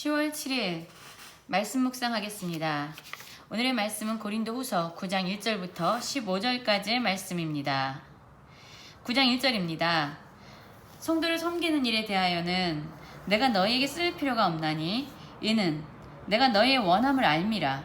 10월 7일 말씀 묵상하겠습니다. 오늘의 말씀은 고린도후서 9장 1절부터 15절까지의 말씀입니다. 9장 1절입니다. 성도를 섬기는 일에 대하여는 내가 너희에게 쓸 필요가 없나니 이는 내가 너희의 원함을 알미라.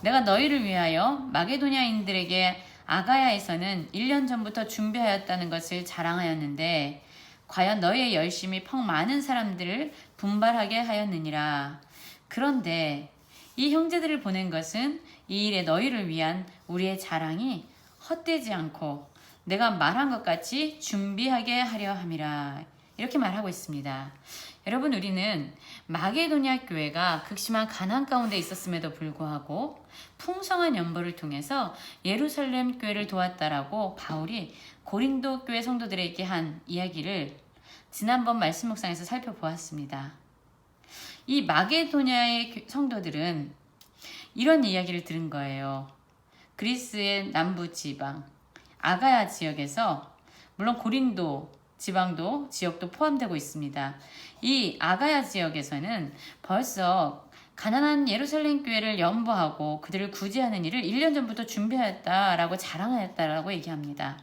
내가 너희를 위하여 마게도냐인들에게 아가야에서는 1년 전부터 준비하였다는 것을 자랑하였는데 과연 너희의 열심이 퍽 많은 사람들을 분발하게 하였느니라. 그런데 이 형제들을 보낸 것은 이 일에 너희를 위한 우리의 자랑이 헛되지 않고 내가 말한 것 같이 준비하게 하려 함이라. 이렇게 말하고 있습니다. 여러분, 우리는 마게도냐 교회가 극심한 가난 가운데 있었음에도 불구하고 풍성한 연보를 통해서 예루살렘 교회를 도왔다라고 바울이 고린도 교회 성도들에게 한 이야기를 지난번 말씀 묵상에서 살펴보았습니다. 이 마게도냐의 성도들은 이런 이야기를 들은 거예요. 그리스의 남부 지방 아가야 지역에서, 물론 고린도 지역도 포함되고 있습니다. 이 아가야 지역에서는 벌써 가난한 예루살렘 교회를 연보하고 그들을 구제하는 일을 1년 전부터 준비하였다라고 자랑하였다라고 얘기합니다.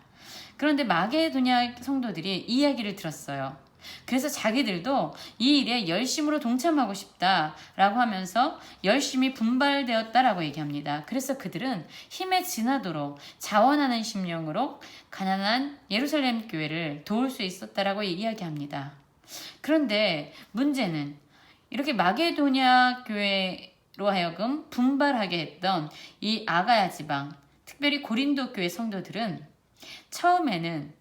그런데 마게도냐 성도들이 이 이야기를 들었어요. 그래서 자기들도 이 일에 열심으로 동참하고 싶다라고 하면서 열심히 분발되었다라고 얘기합니다. 그래서 그들은 힘에 지나도록 자원하는 심령으로 가난한 예루살렘 교회를 도울 수 있었다라고 이야기합니다. 그런데 문제는 이렇게 마게도냐 교회로 하여금 분발하게 했던 이 아가야 지방, 특별히 고린도 교회 성도들은 처음에는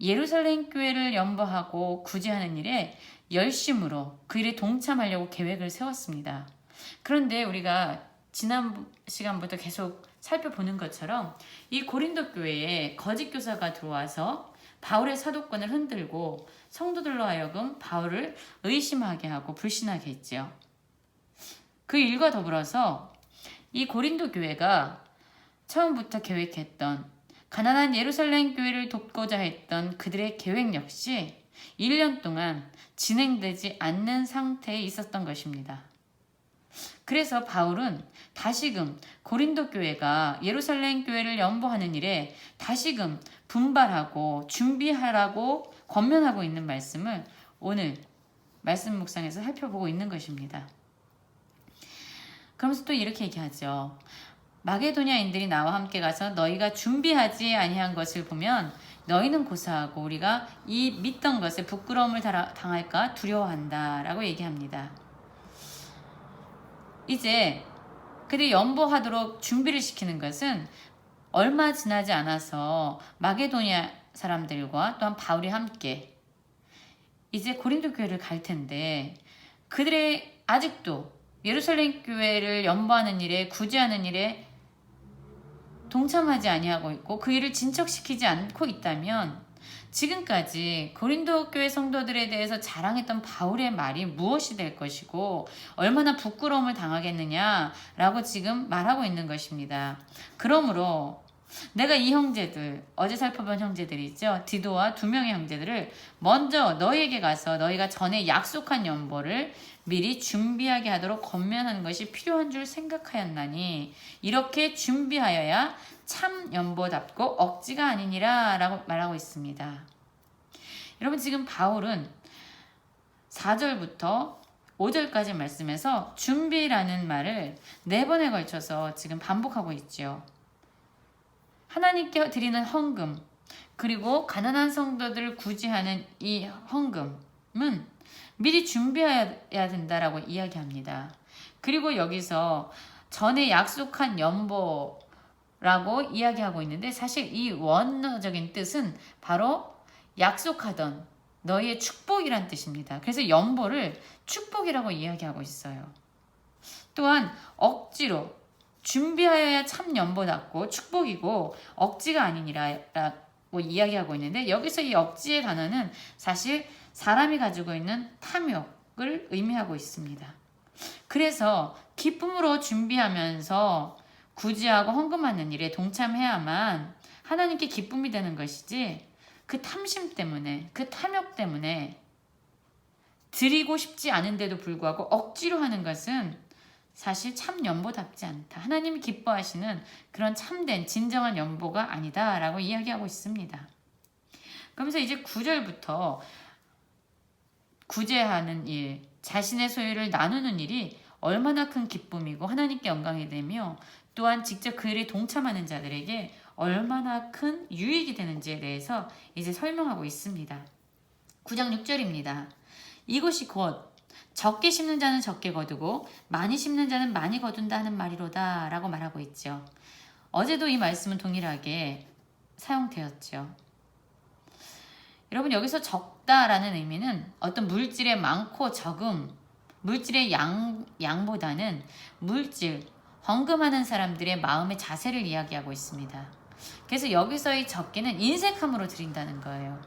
예루살렘 교회를 연보하고 구제하는 일에 열심으로 그 일에 동참하려고 계획을 세웠습니다. 그런데 우리가 지난 시간부터 계속 살펴보는 것처럼 이 고린도 교회에 거짓 교사가 들어와서 바울의 사도권을 흔들고 성도들로 하여금 바울을 의심하게 하고 불신하게 했죠. 그 일과 더불어서 이 고린도 교회가 처음부터 계획했던 가난한 예루살렘 교회를 돕고자 했던 그들의 계획 역시 1년 동안 진행되지 않는 상태에 있었던 것입니다. 그래서 바울은 다시금 고린도 교회가 예루살렘 교회를 연보하는 일에 다시금 분발하고 준비하라고 권면하고 있는 말씀을 오늘 말씀 묵상에서 살펴보고 있는 것입니다. 그러면서 또 이렇게 얘기하죠. 마게도냐인들이 나와 함께 가서 너희가 준비하지 아니한 것을 보면 너희는 고사하고 우리가 이 믿던 것에 부끄러움을 당할까 두려워한다 라고 얘기합니다. 이제 그들이 연보하도록 준비를 시키는 것은 얼마 지나지 않아서 마게도냐 사람들과 또한 바울이 함께 이제 고린도 교회를 갈 텐데 그들의 아직도 예루살렘 교회를 연보하는 일에 구제하는 일에 동참하지 아니하고 있고 그 일을 진척시키지 않고 있다면 지금까지 고린도 교회 성도들에 대해서 자랑했던 바울의 말이 무엇이 될 것이고 얼마나 부끄러움을 당하겠느냐라고 지금 말하고 있는 것입니다. 그러므로 내가 이 형제들, 어제 살펴본 형제들이죠. 디도와 2명의 형제들을 먼저 너희에게 가서 너희가 전에 약속한 연보를 미리 준비하게 하도록 권면하는 것이 필요한 줄 생각하였나니 이렇게 준비하여야 참 연보답고 억지가 아니니라 라고 말하고 있습니다. 여러분, 지금 바울은 4절부터 5절까지 말씀에서 준비라는 말을 4번에 걸쳐서 지금 반복하고 있죠. 하나님께 드리는 헌금, 그리고 가난한 성도들을 구제하는 이 헌금은 미리 준비해야 된다라고 이야기합니다. 그리고 여기서 전에 약속한 연보라고 이야기하고 있는데 사실 이 원어적인 뜻은 바로 약속하던 너희의 축복이란 뜻입니다. 그래서 연보를 축복이라고 이야기하고 있어요. 또한 억지로 준비하여야 참 연보답고 축복이고 억지가 아니니라고 이야기하고 있는데 여기서 이 억지의 단어는 사실 사람이 가지고 있는 탐욕을 의미하고 있습니다. 그래서 기쁨으로 준비하면서 구제하고 헌금하는 일에 동참해야만 하나님께 기쁨이 되는 것이지 그 탐심 때문에 그 탐욕 때문에 드리고 싶지 않은데도 불구하고 억지로 하는 것은 사실 참 연보답지 않다. 하나님이 기뻐하시는 그런 참된 진정한 연보가 아니다 라고 이야기하고 있습니다. 그러면서 이제 9절부터 구제하는 일, 자신의 소유를 나누는 일이 얼마나 큰 기쁨이고 하나님께 영광이 되며 또한 직접 그 일에 동참하는 자들에게 얼마나 큰 유익이 되는지에 대해서 이제 설명하고 있습니다. 9장 6절입니다. 이것이 곧 적게 심는 자는 적게 거두고 많이 심는 자는 많이 거둔다 하는 말이로다 라고 말하고 있죠. 어제도 이 말씀은 동일하게 사용되었죠. 여러분, 여기서 적다라는 의미는 어떤 물질의 많고 적음, 물질의 양보다는 물질, 헌금하는 사람들의 마음의 자세를 이야기하고 있습니다. 그래서 여기서의 적게는 인색함으로 드린다는 거예요.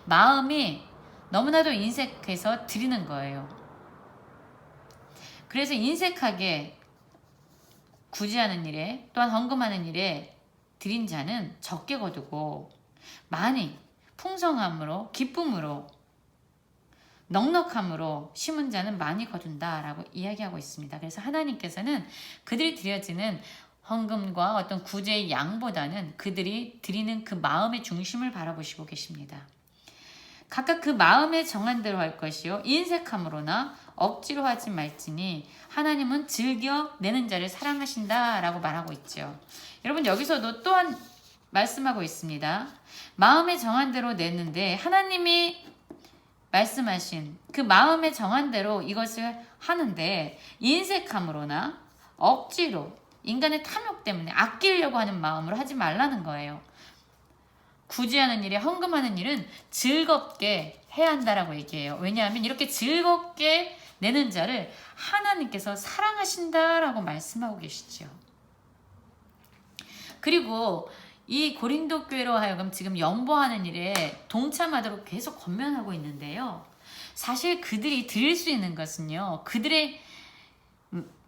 마음이 너무나도 인색해서 드리는 거예요. 그래서 인색하게 구제하는 일에 또한 헌금하는 일에 드린 자는 적게 거두고 많이 풍성함으로 기쁨으로 넉넉함으로 심은 자는 많이 거둔다라고 이야기하고 있습니다. 그래서 하나님께서는 그들이 드려지는 헌금과 어떤 구제의 양보다는 그들이 드리는 그 마음의 중심을 바라보시고 계십니다. 각각 그 마음에 정한 대로 할 것이요 인색함으로나 억지로 하지 말지니 하나님은 즐겨 내는 자를 사랑하신다라고 말하고 있죠. 여러분, 여기서도 또한 말씀하고 있습니다. 마음에 정한 대로 내는데 하나님이 말씀하신 그 마음에 정한 대로 이것을 하는데 인색함으로나 억지로 인간의 탐욕 때문에 아끼려고 하는 마음으로 하지 말라는 거예요. 구제하는 일에 헌금하는 일은 즐겁게 해야 한다라고 얘기해요. 왜냐하면 이렇게 즐겁게 내는 자를 하나님께서 사랑하신다라고 말씀하고 계시죠. 그리고 이 고린도 교회로 하여금 지금 연보하는 일에 동참하도록 계속 권면하고 있는데요. 사실 그들이 드릴 수 있는 것은요, 그들의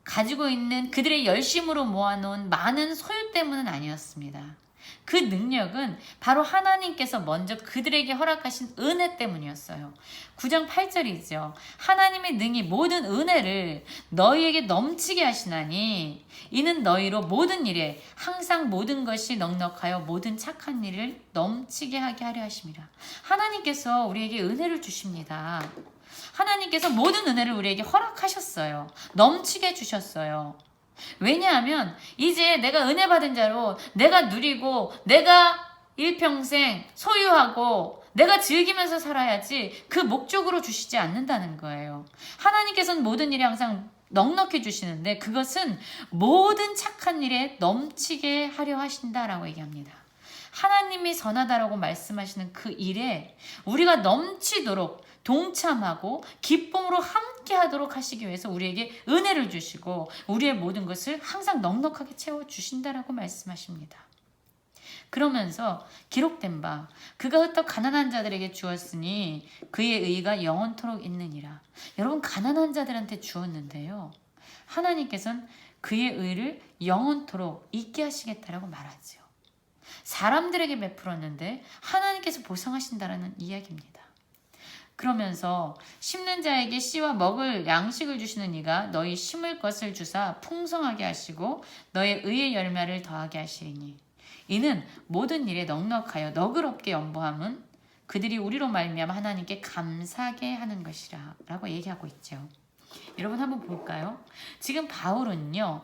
가지고 있는 그들의 열심으로 모아놓은 많은 소유 때문은 아니었습니다. 그 능력은 바로 하나님께서 먼저 그들에게 허락하신 은혜 때문이었어요. 9장 8절이죠. 하나님의 능히 모든 은혜를 너희에게 넘치게 하시나니 이는 너희로 모든 일에 항상 모든 것이 넉넉하여 모든 착한 일을 넘치게 하게 하려 하심이라. 하나님께서 우리에게 은혜를 주십니다. 하나님께서 모든 은혜를 우리에게 허락하셨어요. 넘치게 주셨어요. 왜냐하면 이제 내가 은혜 받은 자로 내가 누리고 내가 일평생 소유하고 내가 즐기면서 살아야지 그 목적으로 주시지 않는다는 거예요. 하나님께서는 모든 일에 항상 넉넉히 주시는데 그것은 모든 착한 일에 넘치게 하려 하신다라고 얘기합니다. 하나님이 선하다라고 말씀하시는 그 일에 우리가 넘치도록 동참하고 기쁨으로 함께 하도록 하시기 위해서 우리에게 은혜를 주시고 우리의 모든 것을 항상 넉넉하게 채워주신다라고 말씀하십니다. 그러면서 기록된 바 그가 흩어 가난한 자들에게 주었으니 그의 의가 영원토록 있느니라. 여러분, 가난한 자들한테 주었는데요, 하나님께서는 그의 의를 영원토록 있게 하시겠다라고 말하죠. 사람들에게 베풀었는데 하나님께서 보상하신다라는 이야기입니다. 그러면서 심는 자에게 씨와 먹을 양식을 주시는 이가 너희 심을 것을 주사 풍성하게 하시고 너의 의의 열매를 더하게 하시리니 이는 모든 일에 넉넉하여 너그럽게 연보함은 그들이 우리로 말미암아 하나님께 감사하게 하는 것이라 라고 얘기하고 있죠. 여러분, 한번 볼까요? 지금 바울은요,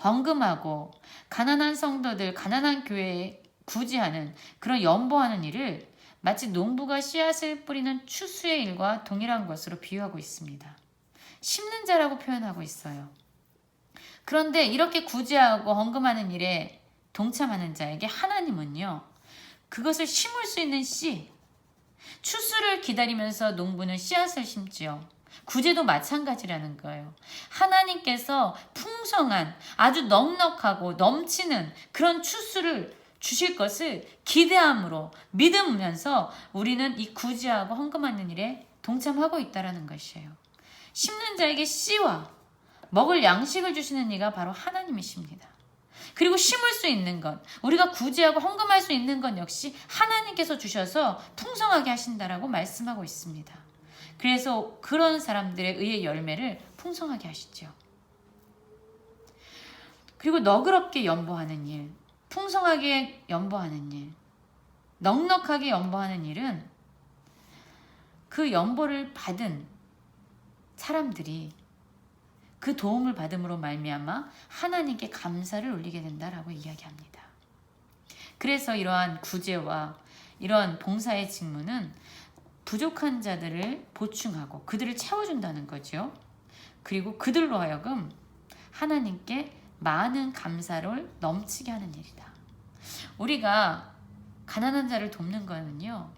헌금하고 가난한 성도들, 가난한 교회에 구제하는 그런 연보하는 일을 마치 농부가 씨앗을 뿌리는 추수의 일과 동일한 것으로 비유하고 있습니다. 심는 자라고 표현하고 있어요. 그런데 이렇게 구제하고 헌금하는 일에 동참하는 자에게 하나님은요, 그것을 심을 수 있는 씨, 추수를 기다리면서 농부는 씨앗을 심지요. 구제도 마찬가지라는 거예요. 하나님께서 풍성한 아주 넉넉하고 넘치는 그런 추수를 주실 것을 기대함으로 믿으면서 우리는 이 구제하고 헌금하는 일에 동참하고 있다는 것이에요. 심는 자에게 씨와 먹을 양식을 주시는 이가 바로 하나님이십니다. 그리고 심을 수 있는 것, 우리가 구제하고 헌금할 수 있는 것 역시 하나님께서 주셔서 풍성하게 하신다라고 말씀하고 있습니다. 그래서 그런 사람들의 의의 열매를 풍성하게 하시죠. 그리고 너그럽게 연보하는 일, 풍성하게 연보하는 일, 넉넉하게 연보하는 일은 그 연보를 받은 사람들이 그 도움을 받음으로 말미암아 하나님께 감사를 올리게 된다라고 이야기합니다. 그래서 이러한 구제와 이러한 봉사의 직무는 부족한 자들을 보충하고 그들을 채워준다는 거죠. 그리고 그들로 하여금 하나님께 많은 감사를 넘치게 하는 일이다. 우리가 가난한 자를 돕는 거는요,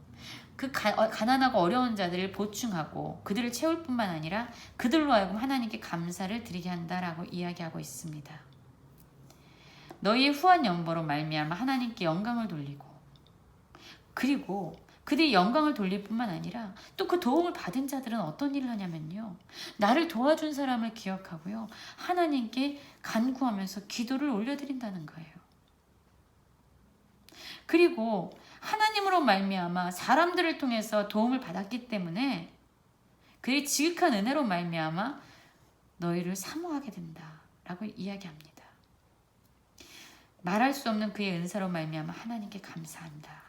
그 가난하고 어려운 자들을 보충하고 그들을 채울 뿐만 아니라 그들로 하여금 하나님께 감사를 드리게 한다라고 이야기하고 있습니다. 너희의 후한 연보로 말미암아 하나님께 영광을 돌리고, 그리고 그들이 영광을 돌릴 뿐만 아니라 또 그 도움을 받은 자들은 어떤 일을 하냐면요, 나를 도와준 사람을 기억하고요, 하나님께 간구하면서 기도를 올려드린다는 거예요. 그리고 하나님으로 말미암아 사람들을 통해서 도움을 받았기 때문에 그의 지극한 은혜로 말미암아 너희를 사모하게 된다라고 이야기합니다. 말할 수 없는 그의 은사로 말미암아 하나님께 감사한다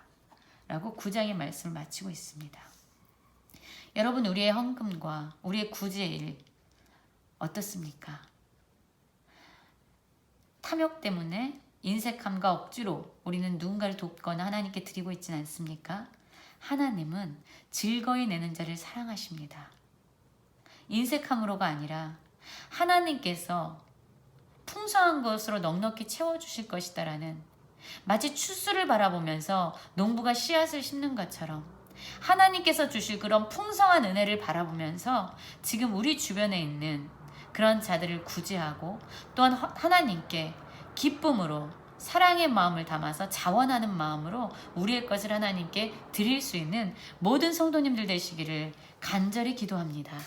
라고 9장의 말씀을 마치고 있습니다. 여러분, 우리의 헌금과 우리의 구제의 일 어떻습니까? 탐욕 때문에 인색함과 억지로 우리는 누군가를 돕거나 하나님께 드리고 있지는 않습니까? 하나님은 즐거이 내는 자를 사랑하십니다. 인색함으로가 아니라 하나님께서 풍성한 것으로 넉넉히 채워주실 것이다라는, 마치 추수를 바라보면서 농부가 씨앗을 심는 것처럼 하나님께서 주실 그런 풍성한 은혜를 바라보면서 지금 우리 주변에 있는 그런 자들을 구제하고 또한 하나님께 기쁨으로 사랑의 마음을 담아서 자원하는 마음으로 우리의 것을 하나님께 드릴 수 있는 모든 성도님들 되시기를 간절히 기도합니다.